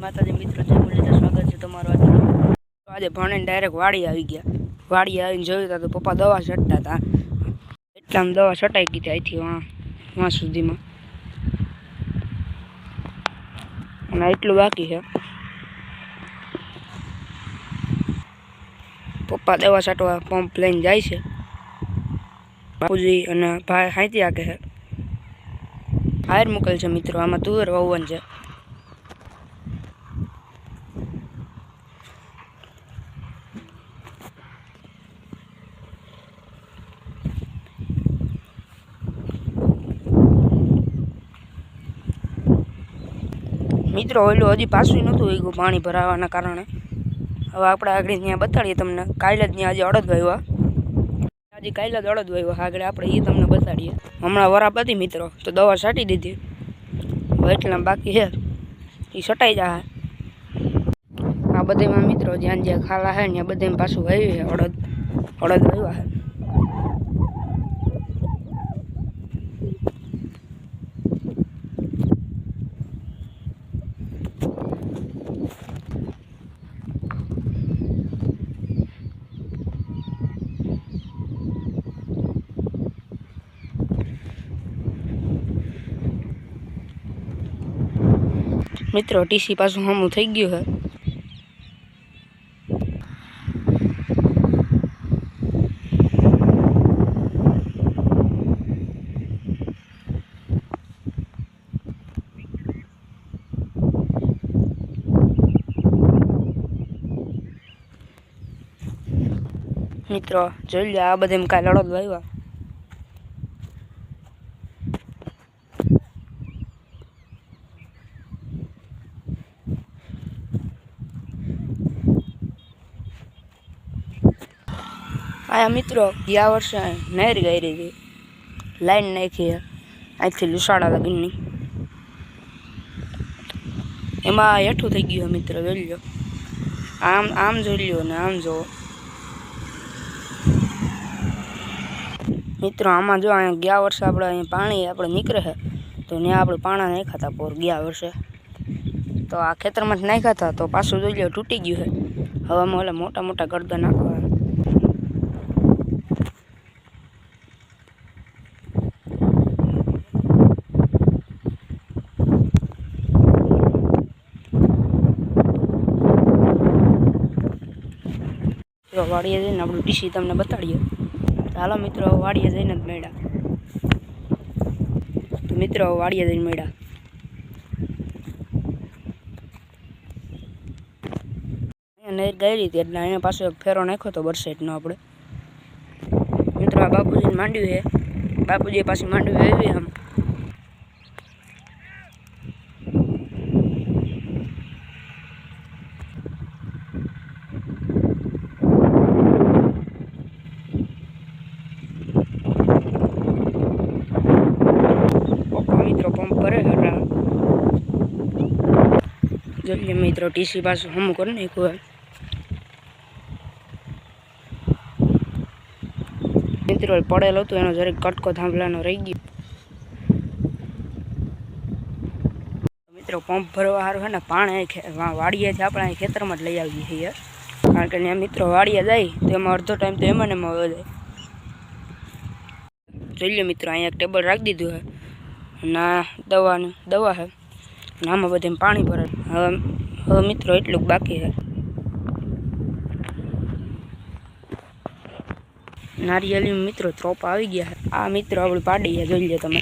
માતાજી મિત્રો, જય મુરલીધર, સ્વાગત છે તમારું આજે ભણીને ડાયરેક્ટ વાડી આવી ગયા. વાડી આવીને જોયું તો પપ્પા દવા છટતા હતા. એટલામાં દવા છટાઈ ગઈ અહીંથી વાં સુધીમાં, અને એટલું બાકી છે. પપ્પા દવા છાંટવા પંપ લઈને જાય છે. બાપુજી અને ભાઈ હાંતી આકે છે. હાયર મૂકેલ છે મિત્રો. આમાં તુવેર વાવવાનું છે. મિત્રો ઓલું હજી પાછું નહોતું ઉગ્યું પાણી ભરાવાના કારણે. હવે આપણે આગળ ત્યાં બતાડીએ તમને. કાલે જ ત્યાં આજે અડદ વાવ્યા. કાલે જ અડદ વાવ્યા. આગળ આપણે એ તમને બતાડીએ. હમણાં વરાપ હતી મિત્રો, તો દવા છાંટી દીધી. હવે એટલા બાકી છે, એ છટાઈ જાય. આ બધેમાં મિત્રો જ્યાં જ્યાં ખાલા છે ત્યાં બધે પાછું વાવ્યું છે. અડદ વાવ્યા છે. મિત્રો ટીસી પાછું હમું થઈ ગયું છે. મિત્રો જોઈ લો, આ બધે કાલે અડદ વાવ્યા. આ મિત્રો ગયા વર્ષે નહેર ગઈ હતી, લાઈન નાખી અહીંથી લુસાડા લગીનની. એમાં હેઠું થઈ ગયું મિત્રો. જોઈ લો, આમ જોઈ લો ને આમ જુઓ મિત્રો. આમાં જો અહીંયા ગયા વર્ષે આપણે અહીંયા પાણી આપણે નીકળે છે, તો ત્યાં આપણે પાણા નાખ્યા હતા પોર ગયા વર્ષે. તો આ ખેતરમાં જ નાખ્યા હતા, તો પાછું જોઈ લો તૂટી ગયું છે. હવે આમાં ઓલા મોટા મોટા ગરદા નાખવા. વાડીએ જઈને આપણું ટીસી તમને બતાડીએ. ચાલો મિત્રો, વાડીએ જઈને જ મળ્યા. તો મિત્રો વાડીએ જઈને મળ્યા. અહીંયા નહેર ગઈ હતી એટલે અહીંયા પાછો એક ફેરો નાખ્યો હતો બરસાઈટનો આપણે. મિત્રો આ બાપુજીને માંડ્યું છે. બાપુજીએ પાછી માંડવી વાવી આમ. પંપ ભરે જોઈએ મિત્રો. ટીસી પાછું હમું કરી નાખ્યું. મિત્રો પડેલ હતું એનો જરીક કટકો થાંભલાનો રહી ગયો. મિત્રો પંપ ભરવા સારું છે ને પાણી વાડીએથી આપણે અહીં ખેતરમાં જ લઈ આવીએ છીએ. કારણ કે ત્યાં મિત્રો વાડીએ જાય તો એમાં અડધો ટાઈમ તો એમાં ને એમાં જાય. જોઈ લો મિત્રો, અહીંયા એક ટેબલ રાખી દીધું છે. ના દવા છે. આમાં બધે પાણી ભરે. હવે મિત્રો એટલું બાકી છે. નારિયેળી મિત્રો ત્રોપા આવી ગયા છે. આ મિત્રો આપણે પાડી છે, જોઈ લો તમે.